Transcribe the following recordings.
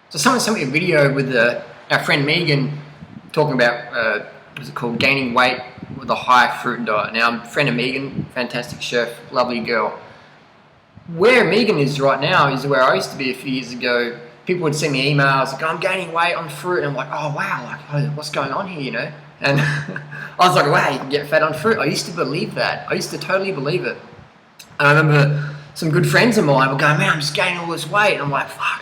So someone sent me a video with our friend Megan talking about, what's it called, gaining weight with a high fruit diet. Now, I'm a friend of Megan, fantastic chef, lovely girl. Where Megan is right now is where I used to be a few years ago. People would send me emails like, I'm gaining weight on fruit, and I'm like, oh wow, like, oh, what's going on here, you know? And I was like, wow, you can get fat on fruit. I used to believe that. I used to totally believe it. And I remember some good friends of mine were going, man, I'm just gaining all this weight. And I'm like, fuck,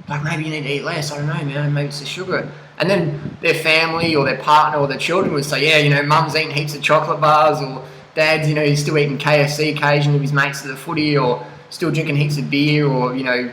like maybe you need to eat less. I don't know, man, maybe it's the sugar. And then their family or their partner or their children would say, yeah, you know, mum's eating heaps of chocolate bars, or dad's, you know, he's still eating KFC occasionally with his mates at the footy, or still drinking heaps of beer, or, you know,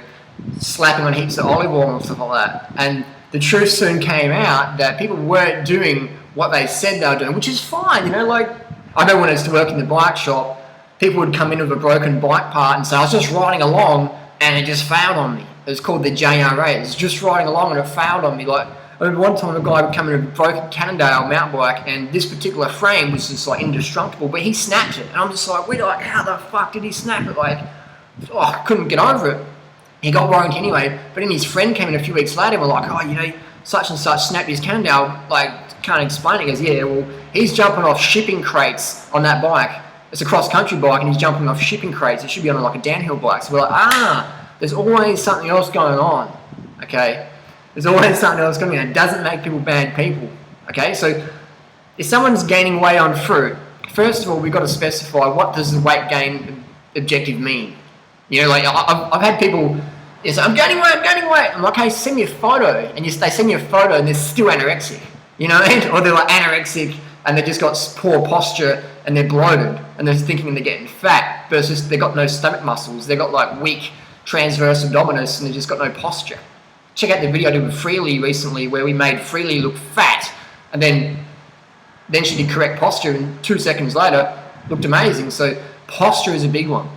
slapping on heaps of olive oil and stuff like that. And the truth soon came out that people weren't doing what they said they were doing, which is fine, you know. Like, I know when I used to work in the bike shop, people would come in with a broken bike part and say, I was just riding along and it just failed on me. It was called the JRA. It was just riding along and it failed on me. Like, I remember one time a guy would come in with a broken Cannondale mountain bike, and this particular frame was just like indestructible, but he snapped it. And I'm just like, we're like, how the fuck did he snap it? Like, oh, I couldn't get over it. He got warranty anyway, but then his friend came in a few weeks later and were like, oh, you know, such and such snapped his Cannondale, like, can't explain it. He goes, yeah, well, he's jumping off shipping crates on that bike. It's a cross-country bike and he's jumping off shipping crates. It should be on like a downhill bike. So we're like, there's always something else going on, okay? There's always something else going on. It doesn't make people bad people, okay? So if someone's gaining weight on fruit, first of all, we've got to specify, what does the weight gain objective mean? You know, like, I've had people say, I'm gaining weight. I'm like, okay, send me a photo. And they send me a photo and they're still anorexic, you know? Or they're like anorexic and they've just got poor posture and they're bloated and they're thinking they're getting fat, versus they've got no stomach muscles. They've got like weak transverse abdominis and they've just got no posture. Check out the video I did with Freely recently where we made Freely look fat, and then she did correct posture and 2 seconds later looked amazing. So posture is a big one.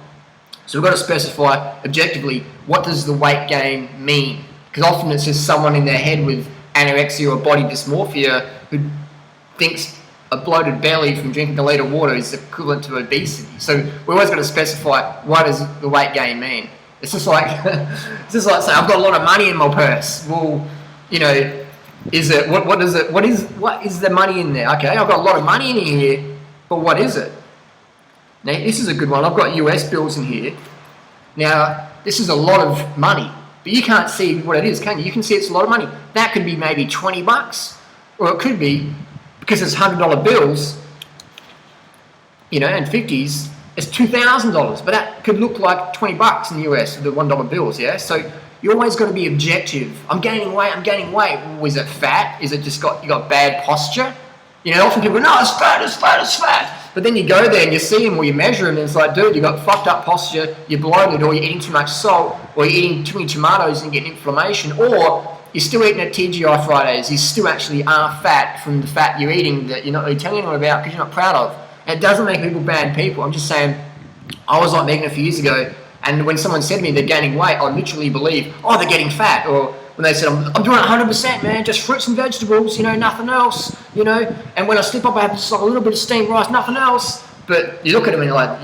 So we've got to specify objectively, what does the weight gain mean? Because often it's just someone in their head with anorexia or body dysmorphia who thinks a bloated belly from drinking a litre of water is equivalent to obesity. So we've always got to specify, what does the weight gain mean? It's just like saying, I've got a lot of money in my purse. Well, you know, is it, what is the money in there? Okay, I've got a lot of money in here, but what is it? Now, this is a good one. I've got US bills in here. Now, this is a lot of money, but you can't see what it is, can you? You can see it's a lot of money. That could be maybe $20, or it could be, because it's $100 bills, you know, and 50s, it's $2,000, but that could look like $20 in the US with the $1 bills, yeah? So you always got to be objective. I'm gaining weight. Well, is it fat? Is it just you got bad posture? You know, often people go, no, it's fat. But then you go there and you see them or you measure them and it's like, dude, you got fucked up posture, you're bloated, or you're eating too much salt, or you're eating too many tomatoes and getting inflammation, or you're still eating at TGI Fridays, you still actually are fat from the fat you're eating that you're not really telling anyone about because you're not proud of. And it doesn't make people bad people. I'm just saying, I was like Megan a few years ago, and when someone said to me they're gaining weight, I literally believe, oh, they're getting fat, or when they said, I'm doing 100%, man, just fruits and vegetables, you know, nothing else, you know, and when I slip up, I have just like a little bit of steamed rice, nothing else. But you look at them and you're like,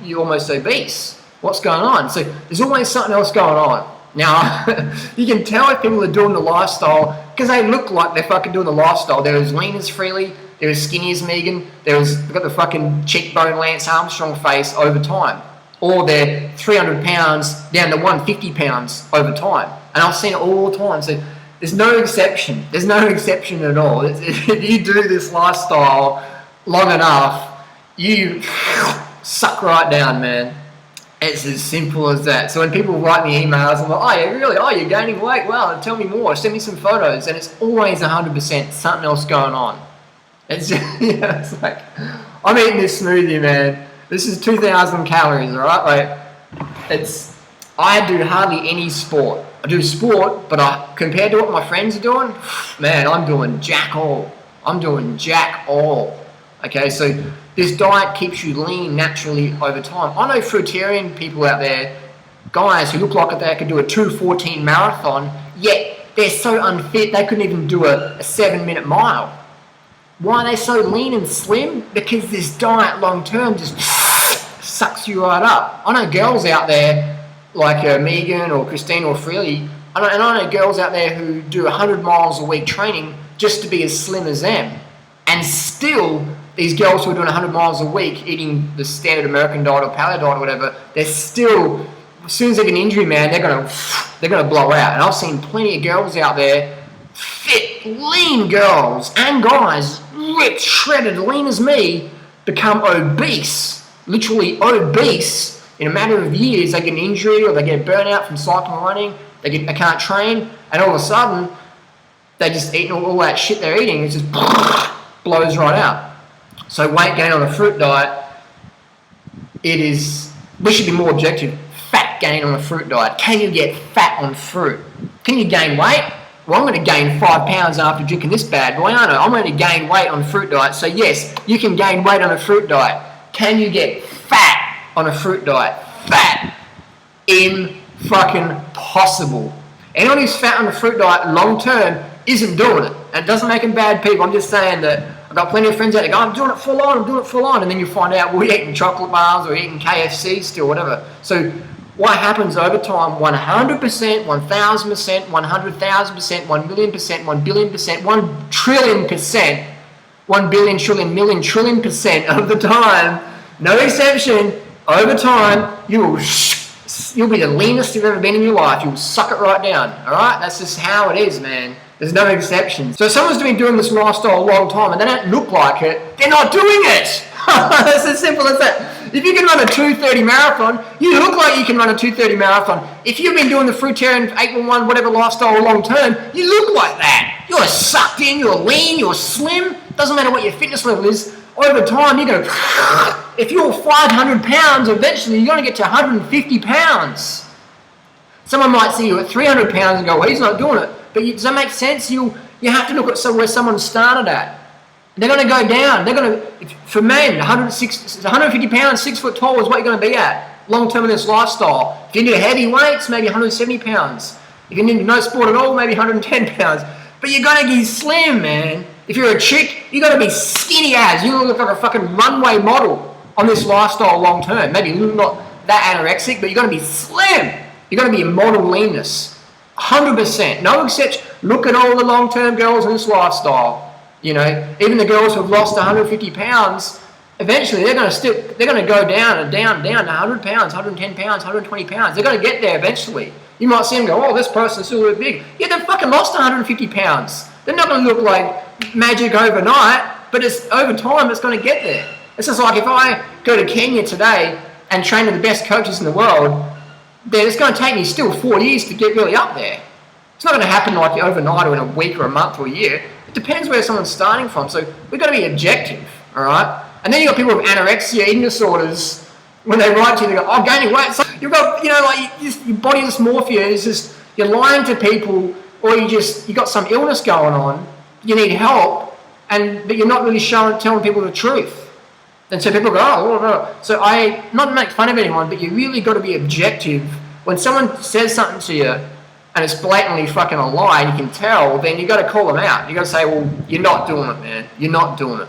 you're almost obese. What's going on? So there's always something else going on. Now, you can tell if people are doing the lifestyle because they look like they're fucking doing the lifestyle. They're as lean as Freely, they're as skinny as Megan, they've got the fucking cheekbone Lance Armstrong face over time. Or they're 300 pounds down to 150 pounds over time. And I've seen it all the time. So there's no exception. There's no exception at all. If you do this lifestyle long enough, you suck right down, man. It's as simple as that. So when people write me emails, I'm like, oh, yeah, really? Oh, you're gaining weight? Wow, tell me more. Send me some photos. And it's always 100% something else going on. It's just, you know, it's like, I'm eating this smoothie, man. This is 2,000 calories, all right? Like, I do hardly any sport. I do sport, but compared to what my friends are doing, man, I'm doing jack all. Okay, so this diet keeps you lean naturally over time. I know fruitarian people out there, guys who look like they could do a 2:14 marathon, yet they're so unfit they couldn't even do a 7-minute mile. Why are they so lean and slim? Because this diet long term just sucks you right up. I know girls out there like Megan or Christine or Freely, I know girls out there who do 100 miles a week training just to be as slim as them. And still, these girls who are doing 100 miles a week, eating the standard American diet or paleo diet or whatever, they're still, as soon as they get an injury, man, they're gonna blow out. And I've seen plenty of girls out there, fit, lean girls and guys, ripped, shredded, lean as me, become obese, literally obese. In a matter of years, they get an injury or they get a burnout from cycling and running. They can't train, and all of a sudden, they just eat all that shit they're eating. It just blows right out. So weight gain on a fruit diet, we should be more objective. Fat gain on a fruit diet. Can you get fat on fruit? Can you gain weight? Well, I'm going to gain 5 pounds after drinking this bad boy, aren't I? I'm going to gain weight on a fruit diet. So yes, you can gain weight on a fruit diet. Can you get fat on a fruit diet? Fat. Impossible. Anyone who's fat on a fruit diet long term isn't doing it. And it doesn't make them bad people. I'm just saying that I've got plenty of friends out there go, I'm doing it full on. And then you find out, well, you're eating chocolate bars or eating KFC still, whatever. So what happens over time, 100%, 1,000%, 100,000%, 1,000,000%, 1,000,000,000%, 1 trillion%, 1 billion, trillion, million, trillion% of the time, no exception, over time, you'll be the leanest you've ever been in your life. You'll suck it right down, all right? That's just how it is, man. There's no exceptions. So if someone's been doing this lifestyle a long time and they don't look like it, they're not doing it. That's as simple as that. If you can run a 2:30 marathon, you look like you can run a 2:30 marathon. If you've been doing the fruitarian 811 whatever lifestyle long term, you look like that. You're sucked in, you're lean, you're slim. Doesn't matter what your fitness level is. Over time, you're going to, if you're 500 pounds, eventually you're going to get to 150 pounds. Someone might see you at 300 pounds and go, well, he's not doing it. But does that make sense? You have to look at where someone started at. They're going to go down. They're going to, for men, 150 pounds, 6 foot tall is what you're going to be at long term in this lifestyle. If you do heavy weights, maybe 170 pounds. If you do no sport at all, maybe 110 pounds. But you're going to be slim, man. If you're a chick, you got to be skinny as. You look like a fucking runway model on this lifestyle long term. Maybe not that anorexic, but you got to be slim. You got to be a model leanness. 100%. No exception. Look at all the long-term girls in this lifestyle. You know, even the girls who've lost 150 pounds, eventually they're going to go down to 100 pounds, 110 pounds, 120 pounds. They're going to get there eventually. You might see them go, oh, this person's still a bit big. Yeah, they've fucking lost 150 pounds. They're not going to look like magic overnight, but it's over time it's going to get there. It's just like if I go to Kenya today and train with the best coaches in the world, then it's going to take me still 4 years to get really up there. It's not going to happen like overnight or in a week or a month or a year. It depends where someone's starting from. So we've got to be objective, all right? And then you've got people with anorexia, eating disorders. When they write to you, they go, oh, gaining weight. So you've got, your body dysmorphia is just, you're lying to people, or you got some illness going on, you need help, but you're not really telling people the truth. And so people go, oh. So not to make fun of anyone, but you really got to be objective. When someone says something to you and it's blatantly fucking a lie and you can tell, then you got to call them out. You got to say, well, you're not doing it, man. You're not doing it.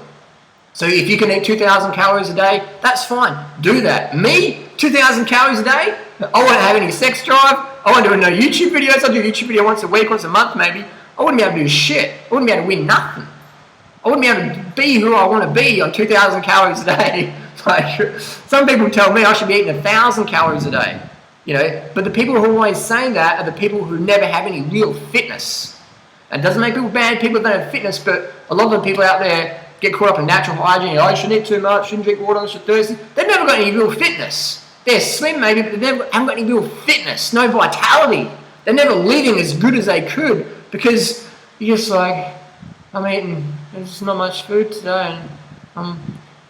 So if you can eat 2,000 calories a day, that's fine. Do that. Me, 2,000 calories a day? I won't have any sex drive. I won't do no YouTube videos. I'll do a YouTube video once a week, once a month maybe. I wouldn't be able to do shit. I wouldn't be able to win nothing. I wouldn't be able to be who I want to be on 2,000 calories a day. Like, some people tell me I should be eating 1,000 calories a day. You know, but the people who are always saying that are the people who never have any real fitness. And it doesn't make people bad, people that don't have fitness, but a lot of the people out there get caught up in natural hygiene. Oh, you shouldn't eat too much, shouldn't drink water, you're thirsty. They've never got any real fitness. They're slim maybe, but they haven't got any real fitness, no vitality. They're never living as good as they could because you're just like, I'm eating, there's not much food today, and I'm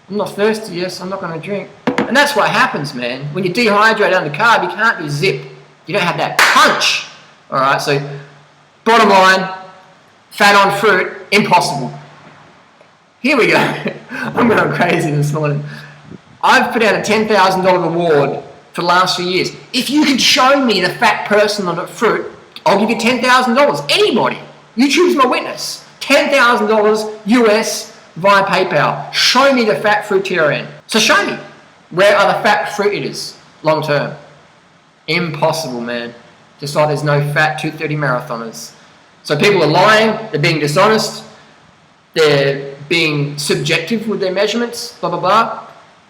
not thirsty, yes, I'm not going to drink. And that's what happens, man. When you dehydrate under carb, you can't be zip. You don't have that punch. All right, so bottom line, fat on fruit, impossible. Here we go. I'm going crazy this morning. I've put out a $10,000 reward for the last few years. If you could show me the fat person on the fruit, I'll give you $10,000. Anybody. YouTube's my witness. $10,000 US via PayPal. Show me the fat fruitarian. So show me. Where are the fat fruit eaters long term? Impossible, man. Just like there's no fat 2:30 marathoners. So people are lying, they're being dishonest, they're being subjective with their measurements, blah, blah, blah.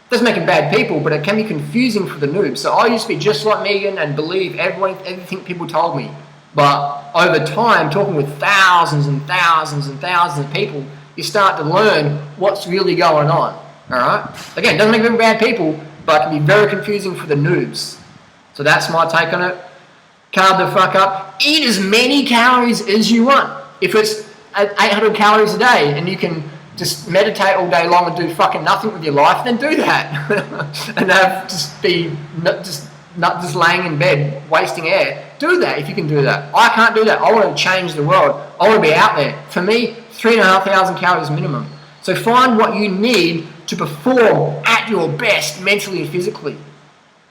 Doesn't make them bad people, but it can be confusing for the noobs. So I used to be just like Megan and believe everything people told me. But over time, talking with thousands and thousands and thousands of people, you start to learn what's really going on. Alright? Again, doesn't make them bad people, but it can be very confusing for the noobs. So that's my take on it. Carb the fuck up. Eat as many calories as you want. If it's 800 calories a day and you can just meditate all day long and do fucking nothing with your life, then do that. And just laying in bed wasting air. Do that if you can do that. I can't do that. I want to change the world. I want to be out there. For me, 3,500 calories minimum. So find what you need to perform at your best mentally and physically.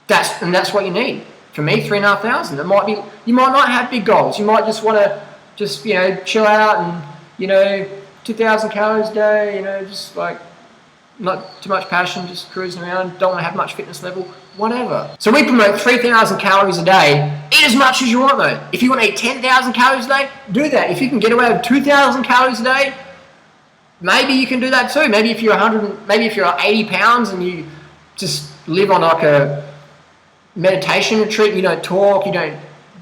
That's what you need. For me, 3,500. You might not have big goals. You might just want to chill out and 2,000 calories a day, just like not too much passion, just cruising around, don't want to have much fitness level, whatever. So we promote 3,000 calories a day. Eat as much as you want though. If you want to eat 10,000 calories a day, do that. If you can get away with 2,000 calories a day, maybe you can do that too. Maybe if you're 80 pounds and you just live on like a meditation retreat, you don't talk, you don't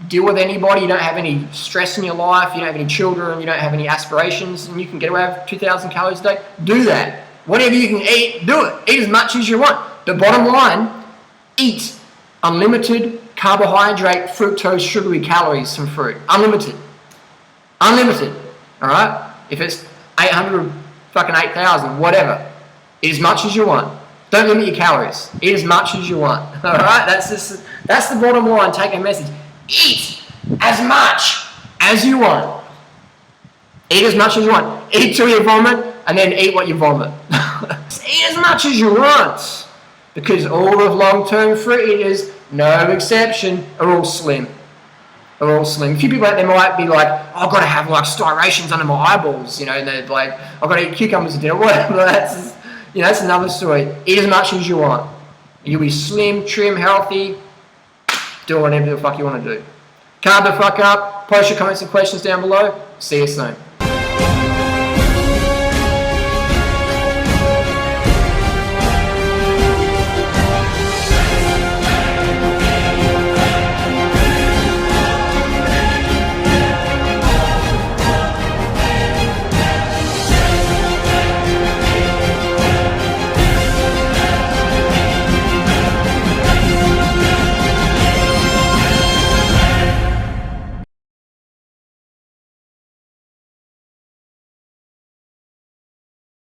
deal with anybody, you don't have any stress in your life, you don't have any children, you don't have any aspirations, and you can get away with 2,000 calories a day, do that. Whatever you can eat, do it. Eat as much as you want. The bottom line, eat unlimited carbohydrate, fructose, sugary calories from fruit. Unlimited. Unlimited. Alright? If it's 800, fucking 8,000, whatever. Eat as much as you want. Don't limit your calories. Eat as much as you want. Alright? That's the bottom line. Take a message. Eat as much as you want. Eat as much as you want. Eat till you vomit, and then eat what you vomit. Eat as much as you want. Because all of long-term fruit eaters, no exception, are all slim. Are all slim. A few people out there might be like, oh, I've got to have like striations under my eyeballs, and they're like, I've got to eat cucumbers at dinner. Whatever. That's another story. Eat as much as you want. You'll be slim, trim, healthy. Do whatever the fuck you want to do. Carb the fuck up. Post your comments and questions down below. See you soon.